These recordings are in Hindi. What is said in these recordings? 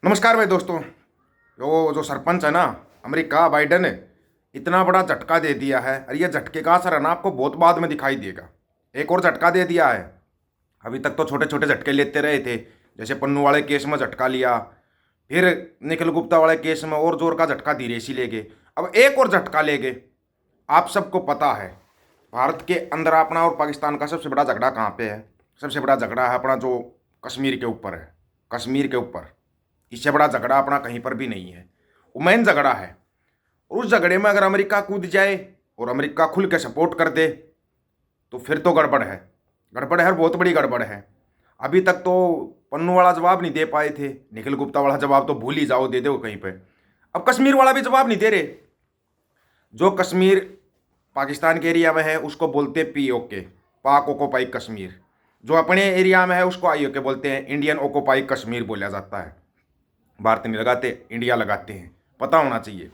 नमस्कार भाई दोस्तों। जो सरपंच है ना, अमेरिका बाइडेन ने इतना बड़ा झटका दे दिया है। और ये झटके का असर है ना, आपको बहुत बाद में दिखाई देगा। एक और झटका दे दिया है। अभी तक तो छोटे छोटे झटके लेते रहे थे, जैसे पन्नू वाले केस में झटका लिया, फिर निखिल गुप्ता वाले केस में और जोर का झटका धीरे से ले गए। अब एक और झटका ले गए। आप सबको पता है भारत के अंदर अपना और पाकिस्तान का सबसे बड़ा झगड़ा कहाँ पे है? सबसे बड़ा झगड़ा है अपना जो कश्मीर के ऊपर है। कश्मीर के ऊपर इससे बड़ा झगड़ा अपना कहीं पर भी नहीं है। वो मेन झगड़ा है। और उस झगड़े में अगर अमेरिका कूद जाए और अमेरिका खुल के सपोर्ट कर दे तो फिर तो गड़बड़ है। गड़बड़ है, बहुत बड़ी गड़बड़ है। अभी तक तो पन्नू वाला जवाब नहीं दे पाए थे, निखिल गुप्ता वाला जवाब तो भूल ही जाओ, दे दो कहीं पे। अब कश्मीर वाला भी जवाब नहीं दे रहे। जो कश्मीर पाकिस्तान के एरिया में है उसको बोलते POK, पाक ओकोपाई कश्मीर। जो अपने एरिया में है उसको IOK बोलते हैं, इंडियन ओकोपाई कश्मीर बोला जाता है। भारत नहीं लगाते, इंडिया लगाते हैं, पता होना चाहिए।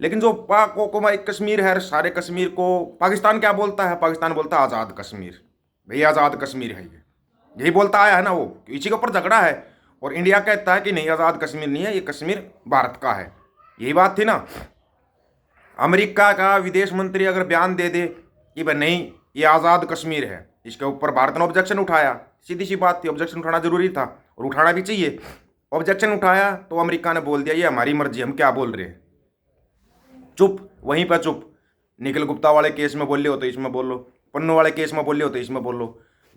लेकिन जो पाक ओकुपाई कश्मीर है, सारे कश्मीर को पाकिस्तान क्या बोलता है? पाकिस्तान बोलता है आज़ाद कश्मीर। भैया आज़ाद कश्मीर है, ये यही बोलता आया है ना वो। इसी के ऊपर झगड़ा है। और इंडिया कहता है कि नहीं, आज़ाद कश्मीर नहीं है, ये कश्मीर भारत का है। यही बात थी ना। अमेरिका का विदेश मंत्री अगर बयान दे दे कि भाई नहीं, ये आज़ाद कश्मीर है, इसके ऊपर भारत ने ऑब्जेक्शन उठाया। सीधी सी बात थी, ऑब्जेक्शन उठाना जरूरी था और उठाना भी चाहिए। ऑब्जेक्शन उठाया तो अमेरिका ने बोल दिया ये हमारी मर्जी, हम क्या बोल रहे हैं। चुप, वहीं पर चुप। निखिल गुप्ता वाले केस में बोल रहे हो तो इसमें बोल लो, पन्नू वाले केस में बोल रहे हो तो इसमें बोल लो।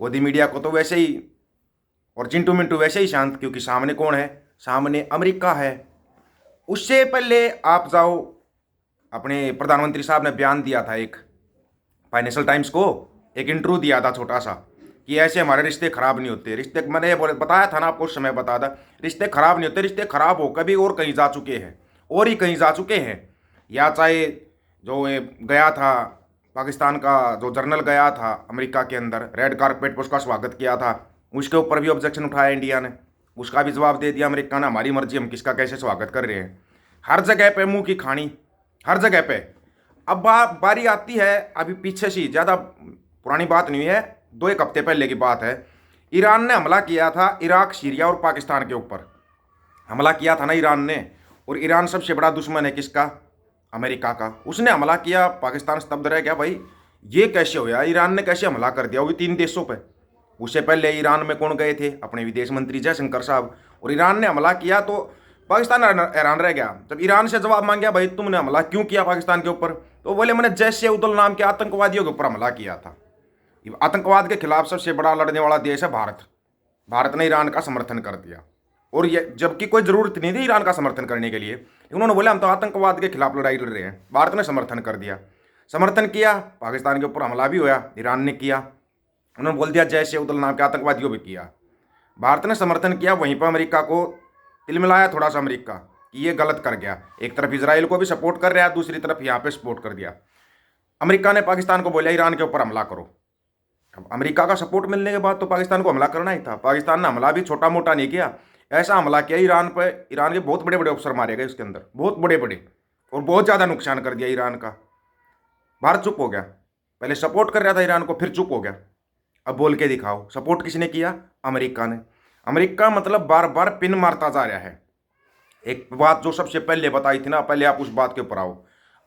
गोदी मीडिया को तो वैसे ही, और चिंटू मिंटू वैसे ही शांत, क्योंकि सामने कौन है? सामने अमेरिका है। उससे पहले आप जाओ, अपने प्रधानमंत्री साहब ने बयान दिया था एक, फाइनेंशियल टाइम्स को एक इंटरव्यू दिया था छोटा सा, कि ऐसे हमारे रिश्ते खराब नहीं होते। रिश्ते मैंने ये बताया था ना आपको, उस समय बताया था रिश्ते खराब नहीं होते। रिश्ते खराब हो कभी और कहीं जा चुके हैं, और ही कहीं जा चुके हैं। या चाहे जो ये गया था पाकिस्तान का जो जर्नल गया था अमेरिका के अंदर, रेड कारपेट पर उसका स्वागत किया था, उसके ऊपर भी ऑब्जेक्शन उठाया इंडिया ने। उसका भी जवाब दे दिया अमेरिका ने, हमारी मर्जी, हम किसका कैसे स्वागत कर रहे हैं। हर जगह पे मुंह की खानी, हर जगह पे। अब बारी आती है, अभी पीछे से, ज़्यादा पुरानी बात नहीं है, 2-1 हफ्ते पहले की बात है। ईरान ने हमला किया था इराक, सीरिया और पाकिस्तान के ऊपर। हमला किया था ना ईरान ने। और ईरान सबसे बड़ा दुश्मन है किसका? अमेरिका का। उसने हमला किया, पाकिस्तान स्तब्ध रह गया। भाई ये कैसे हो यार, ईरान ने कैसे हमला कर दिया, वो भी 3 देशों पे। उससे पहले ईरान में कौन गए थे? अपने विदेश मंत्री जयशंकर साहब। और ईरान ने हमला किया तो पाकिस्तान हैरान रह गया। जब ईरान से जवाब मांगा भाई तुमने हमला क्यों किया पाकिस्तान के ऊपर, तो बोले मैंने जैश उल नाम के आतंकवादियों के ऊपर हमला किया था। आतंकवाद के खिलाफ सबसे बड़ा लड़ने वाला देश है भारत। भारत ने ईरान का समर्थन कर दिया, और ये जबकि कोई ज़रूरत नहीं थी ईरान का समर्थन करने के लिए। उन्होंने बोला हम तो आतंकवाद के खिलाफ लड़ाई लड़ रहे हैं। भारत ने समर्थन कर दिया, समर्थन किया, पाकिस्तान के ऊपर हमला भी हुआ, ईरान ने किया। उन्होंने बोल दिया जैश उल नाम के आतंकवादियों भी किया। भारत ने समर्थन किया, वहीं पर अमेरिका को तिलमिलाया थोड़ा सा अमेरिका कि ये गलत कर गया। एक तरफ इसराइल को भी सपोर्ट कर रहा है, दूसरी तरफ यहाँ पे सपोर्ट कर दिया। अमेरिका ने पाकिस्तान को बोला ईरान के ऊपर हमला करो। अब अमेरिका का सपोर्ट मिलने के बाद तो पाकिस्तान को हमला करना ही था। पाकिस्तान ने हमला भी छोटा मोटा नहीं किया, ऐसा हमला किया ईरान पर। ईरान के बहुत बड़े बड़े अफसर मारे गए उसके अंदर, बहुत बड़े बड़े, और बहुत ज़्यादा नुकसान कर दिया ईरान का। भारत चुप हो गया। पहले सपोर्ट कर रहा था ईरान को, फिर चुप हो गया। अब बोल के दिखाओ, सपोर्ट किसने किया? अमेरिका ने। अमेरिका मतलब बार बार पिन मारता जा रहा है। एक बात जो सबसे पहले बताई थी ना, पहले आप उस बात के ऊपर आओ।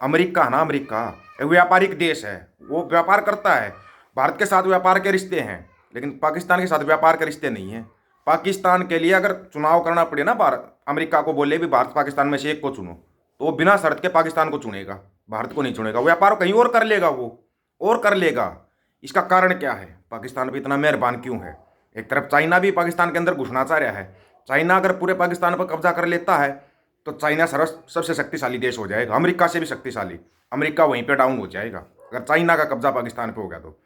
अमेरिका है ना, अमेरिका एक व्यापारिक देश है, वो व्यापार करता है। भारत के साथ व्यापार के रिश्ते हैं, लेकिन पाकिस्तान के साथ व्यापार के रिश्ते नहीं हैं। पाकिस्तान के लिए अगर चुनाव करना पड़े ना, भारत अमेरिका को बोले भी भारत पाकिस्तान में से एक को चुनो, तो वो बिना शर्त के पाकिस्तान को चुनेगा, भारत को नहीं चुनेगा। व्यापार कहीं और कर लेगा, वो और कर लेगा। इसका कारण क्या है? पाकिस्तान पर इतना मेहरबान क्यों है? एक तरफ चाइना भी पाकिस्तान के अंदर घुसना चाह रहा है। चाइना अगर पूरे पाकिस्तान पर कब्जा कर लेता है तो चाइना सबसे शक्तिशाली देश हो जाएगा, अमेरिका से भी शक्तिशाली। अमेरिका वहीं पे डाउन हो जाएगा अगर चाइना का कब्जा पाकिस्तान पे हो गया तो।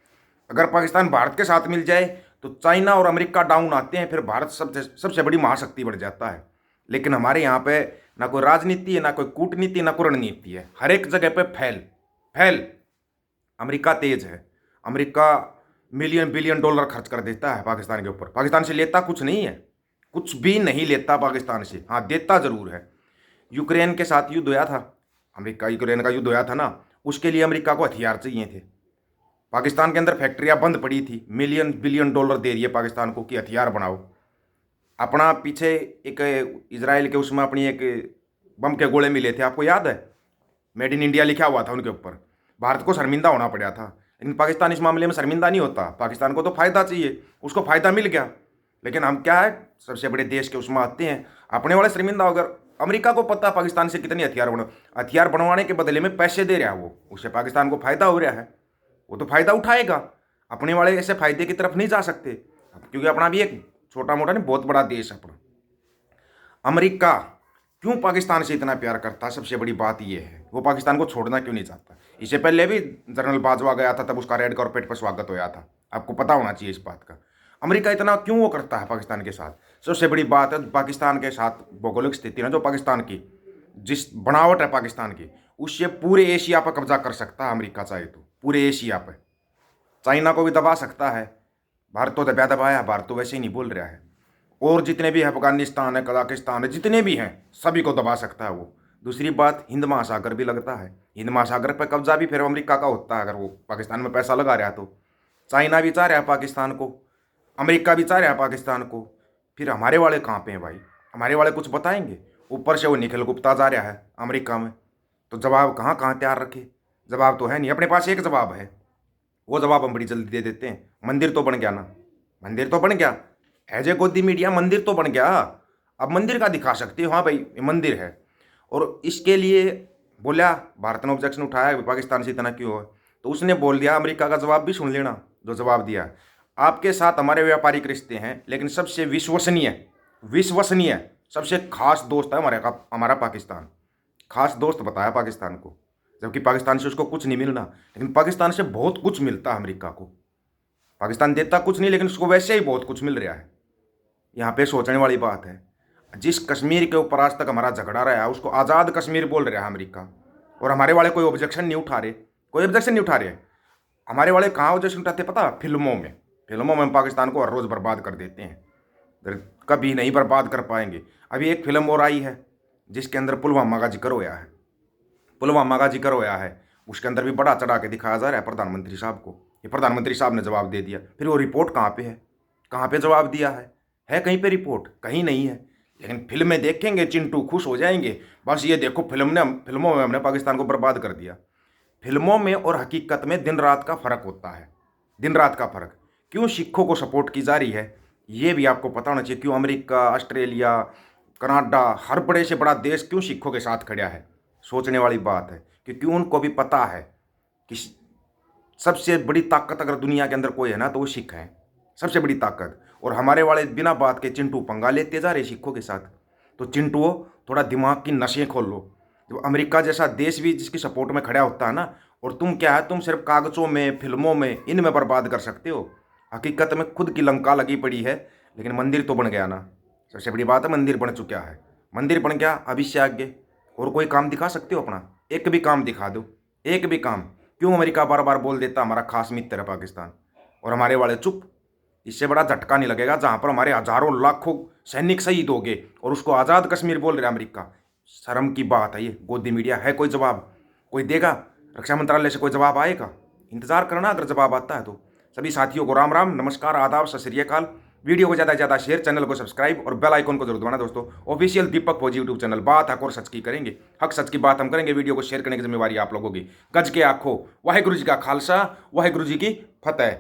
अगर पाकिस्तान भारत के साथ मिल जाए तो चाइना और अमेरिका डाउन आते हैं, फिर भारत सबसे बड़ी महाशक्ति बढ़ जाता है। लेकिन हमारे यहाँ पे ना कोई राजनीति है, ना कोई कूटनीति, ना कोई रणनीति है। हर एक जगह पे फैल फैल। अमेरिका तेज है। अमेरिका मिलियन बिलियन डॉलर खर्च कर देता है पाकिस्तान के ऊपर। पाकिस्तान से लेता कुछ नहीं है, कुछ भी नहीं लेता पाकिस्तान से, हाँ देता जरूर है। यूक्रेन के साथ युद्ध होया था, अमेरिका यूक्रेन का युद्ध होया था ना, उसके लिए अमेरिका को हथियार चाहिए थे। पाकिस्तान के अंदर फैक्ट्रियां बंद पड़ी थी, मिलियन बिलियन डॉलर दे दिए पाकिस्तान को कि हथियार बनाओ। अपना पीछे एक इजराइल के उसमें अपनी एक बम के गोले मिले थे, आपको याद है? मेड इन इंडिया लिखा हुआ था उनके ऊपर। भारत को शर्मिंदा होना पड़ा था, लेकिन पाकिस्तान इस मामले में शर्मिंदा नहीं होता। पाकिस्तान को तो फायदा चाहिए, उसको फायदा मिल गया। लेकिन हम क्या है, सबसे बड़े देश के उसमें आते हैं, अपने वाले शर्मिंदा हो गए। अमेरिका को पता है पाकिस्तान से कितने हथियार बनवाने के बदले में पैसे दे रहा है वो, उससे पाकिस्तान को फायदा हो रहा है, वो तो फायदा उठाएगा। अपने वाले ऐसे फायदे की तरफ नहीं जा सकते, क्योंकि अपना भी एक छोटा मोटा नहीं बहुत बड़ा देश है अपना। अमेरिका क्यों पाकिस्तान से इतना प्यार करता है, सबसे बड़ी बात यह है, वो पाकिस्तान को छोड़ना क्यों नहीं चाहता। इससे पहले भी जनरल बाजवा गया था, तब उसका रेड कार्पेट पर स्वागत होया था, आपको पता होना चाहिए इस बात का। अमेरिका इतना क्यों वो करता है पाकिस्तान के साथ, सबसे बड़ी बात है पाकिस्तान के साथ भौगोलिक स्थिति ना, जो पाकिस्तान की जिस बनावट है पाकिस्तान की, उससे पूरे एशिया पर कब्जा कर सकता है अमेरिका चाहे तो, पूरे एशिया पर। चाइना को भी दबा सकता है, भारत तो दबाया, भारत तो वैसे ही नहीं बोल रहा है। और जितने भी है, अफगानिस्तान है, कजाकिस्तान है, जितने भी हैं सभी को दबा सकता है वो। दूसरी बात, हिंद महासागर भी लगता है, हिंद महासागर पर कब्जा भी फिर अमेरिका का होता है, अगर वो पाकिस्तान में पैसा लगा रहा है तो। चाइना भी चाह रहा है पाकिस्तान को, अमेरिका भी चाह रहा है पाकिस्तान को, फिर हमारे वाले कहाँ पे हैं भाई? हमारे वाले कुछ बताएंगे? ऊपर से वो निखिल गुप्ता जा रहा है अमेरिका में, तो जवाब कहाँ कहाँ तैयार रखे? जवाब तो है नहीं, अपने पास एक जवाब है, वो जवाब हम बड़ी जल्दी दे देते हैं। मंदिर तो बन गया ना, मंदिर तो बन गया, एज ए गोदी मीडिया मंदिर तो बन गया। अब मंदिर का दिखा सकते हो, हाँ भाई ये मंदिर है। और इसके लिए बोला, भारत ने ऑब्जेक्शन उठाया पाकिस्तान से इतना क्यों है, तो उसने बोल दिया, अमेरिका का जवाब भी सुन लेना जो जवाब दिया, आपके साथ हमारे व्यापारिक रिश्ते हैं, लेकिन सबसे विश्वसनीय सबसे खास दोस्त है हमारा पाकिस्तान। खास दोस्त बताया पाकिस्तान को, जबकि पाकिस्तान से उसको कुछ नहीं मिलना, लेकिन पाकिस्तान से बहुत कुछ मिलता है अमेरिका को। पाकिस्तान देता कुछ नहीं, लेकिन उसको वैसे ही बहुत कुछ मिल रहा है। यहाँ पे सोचने वाली बात है, जिस कश्मीर के ऊपर आज तक हमारा झगड़ा रहा है, उसको आज़ाद कश्मीर बोल रहा है अमेरिका, और हमारे वाले कोई ऑब्जेक्शन नहीं उठा रहे, कोई ऑब्जेक्शन नहीं उठा रहे। हमारे वाले कहाँ ऑब्जेक्शन उठाते पता? फिल्मों में हम पाकिस्तान को हर रोज़ बर्बाद कर देते हैं, कभी नहीं बर्बाद कर पाएंगे। अभी एक फिल्म और आई है जिसके अंदर पुलवामा का जिक्र होया है, उसके अंदर भी बड़ा चढ़ा के दिखाया जा रहा है प्रधानमंत्री साहब को। ये प्रधानमंत्री साहब ने जवाब दे दिया, फिर वो रिपोर्ट कहाँ पे है? कहाँ पे जवाब दिया है कहीं पे रिपोर्ट? कहीं नहीं है। लेकिन फिल्में देखेंगे चिंटू, खुश हो जाएंगे, बस ये देखो फिल्मों में हमने पाकिस्तान को बर्बाद कर दिया। फिल्मों में और हकीकत में दिन रात का फ़र्क होता है, दिन रात का फ़र्क। क्यों सिखों को सपोर्ट की जा रही है, ये भी आपको पता होना चाहिए। क्यों अमेरिका, ऑस्ट्रेलिया, कनाडा, हर बड़े से बड़ा देश क्यों सिखों के साथ खड़ा है? सोचने वाली बात है, क्योंकि उनको भी पता है कि सबसे बड़ी ताकत अगर दुनिया के अंदर कोई है ना, तो वो सिख हैं, सबसे बड़ी ताकत। और हमारे वाले बिना बात के चिंटू पंगा लेते जा रहे सिखों के साथ। तो चिंटू, थोड़ा दिमाग की नसें खोल लो। जो अमेरिका जैसा देश भी जिसकी सपोर्ट में खड़ा होता है ना, और तुम क्या है, तुम सिर्फ कागज़ों में, फिल्मों में, इनमें बर्बाद कर सकते हो। हकीकत में खुद की लंका लगी पड़ी है, लेकिन मंदिर तो बन गया ना। सबसे बड़ी बात है, मंदिर बन चुका है, मंदिर बन गया। अब इससे आगे और कोई काम दिखा सकते हो अपना? एक भी काम दिखा दो, एक भी काम। क्यों अमेरिका बार बार बोल देता हमारा खास मित्र है पाकिस्तान, और हमारे वाले चुप? इससे बड़ा झटका नहीं लगेगा, जहाँ पर हमारे हजारों लाखों सैनिक शहीद हो गए और उसको आज़ाद कश्मीर बोल रहे अमेरिका। शर्म की बात है ये। गोदी मीडिया है, कोई जवाब कोई देगा? रक्षा मंत्रालय से कोई जवाब आएगा? इंतजार करना, अगर जवाब आता है तो। सभी साथियों को राम राम, नमस्कार, आदाब, सत श्री अकाल। वीडियो को ज़्यादा से ज़्यादा शेयर, चैनल को सब्सक्राइब और बेल आइकन को जरूर दबाना दोस्तों। ऑफिशियल दीपक फौजी यूट्यूब चैनल, बात हक और सच की करेंगे, हक सच की बात हम करेंगे। वीडियो को शेयर करने की जिम्मेवारी आप लोगों की। गज के आखो, वाहिगुरु जी का खालसा, वाहिगुरु जी की फतेह।